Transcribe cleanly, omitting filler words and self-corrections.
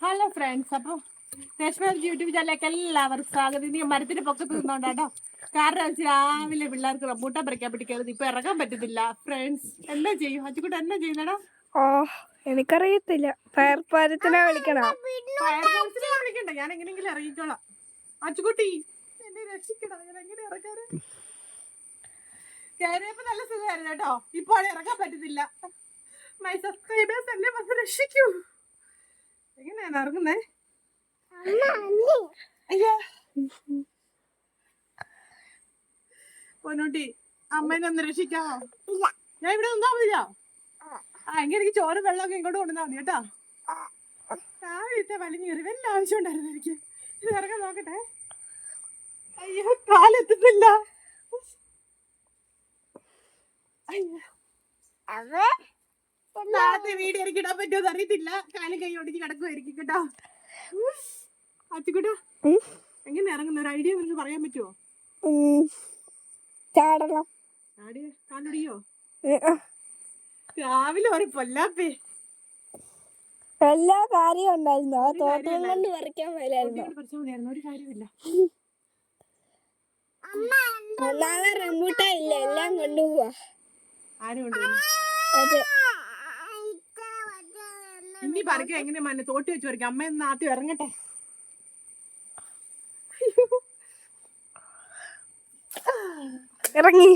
Hello friends, അപ്പോൾ Rashmi YouTube ചാനലിലേക്ക് എല്ലാവർക്കും സ്വാഗതം. ഇനി മരത്തിന്റെ പൊക്കത്ത് നിന്നോണ്ടാട്ടോ. കാരണം രാവിലെ പിള്ളേർക്ക് റംബൂട്ടാൻ പറിക്കാൻ പിടിക്കരുത്, ഇപ്പൊ ഇറങ്ങാൻ പറ്റത്തില്ല. ഫ്രണ്ട്സ് എന്നാ ചെയ്യും? അച്ചുകൂട്ട എന്നാ ചെയ്യുന്നടാ? എനിക്കറിയത്തില്ല. ഫയർഫോഴ്സിനെ വിളിക്കണോ? ഫയർഫോഴ്സിനെ വിളിക്കണ്ട, ഞാൻ എങ്ങനെയെങ്കിലും ഇറങ്ങിക്കോളാം. അച്ചുകുട്ടി എന്നെ രക്ഷിക്കണം, ഞാൻ എങ്ങനെ ഇറങ്ങാറ്? കയറിയപ്പോ നല്ല സുഖമായിരുന്നു കേട്ടോ, ഇപ്പോൾ ഇറങ്ങാൻ പറ്റത്തില്ല. മൈ സബ്സ്ക്രൈബേഴ്സ് എന്നെ വന്ന് രക്ഷിക്കൂ. എങ്ങനെയാണ് ഇറങ്ങുന്നേ? അയ്യാ പൊന്നൂട്ടി, അമ്മേനെ ഒന്ന് രക്ഷിക്കാമോ? ഞാൻ ഇവിടെ നിന്നാ മതിയോ? എങ്ങനെ എനിക്ക് ചോറും വെള്ളമൊക്കെ ഇങ്ങോട്ട് കൊണ്ടുവന്നാ മതി കേട്ടോ. രാവിലത്തെ വലിഞ്ഞേറി വല്ല ആവശ്യം ഉണ്ടായിരുന്നു എനിക്ക്. ഇത് ഇറങ്ങാൻ നോക്കട്ടെ. അയ്യോ, കാലെത്തുന്നില്ല. നാളത്തെ വീഡിയോ എനിക്ക് ഇടാൻ പറ്റുമോ അറിയത്തില്ല. കാലും കൈ ഒടിച്ച് കിടക്കുമായിരിക്കും കേട്ടോ. അച്ചുകൂട്ടാ, എങ്ങനെ ഇറങ്ങുന്ന ഒരു ഐഡിയ നിങ്ങൾക്ക് പറയാൻ പറ്റുമോ? ചാടണം. കാലൊടിയോ? രാവിലെ ഒരു പൊല്ലാപ്പേ എല്ലാ കാര്യവും ഉണ്ടായിരുന്നു. ആ തോട്ടം കൊണ്ട് പറിക്കാൻ പോലായിരുന്നു. ഒരു കാര്യമില്ല. നാളെ റംബൂട്ടാൻ ഇല്ല, എല്ലാം കൊണ്ടുപോവാ. ആരും കൊണ്ടുപോകുന്നു? ഇനി പറിക്കാൻ എങ്ങനെ മണ്ണ് തോട്ടി വെച്ച് പറിക്കാം. അമ്മ ഒന്ന് ആദ്യം ഇറങ്ങട്ടെ. ഇറങ്ങി.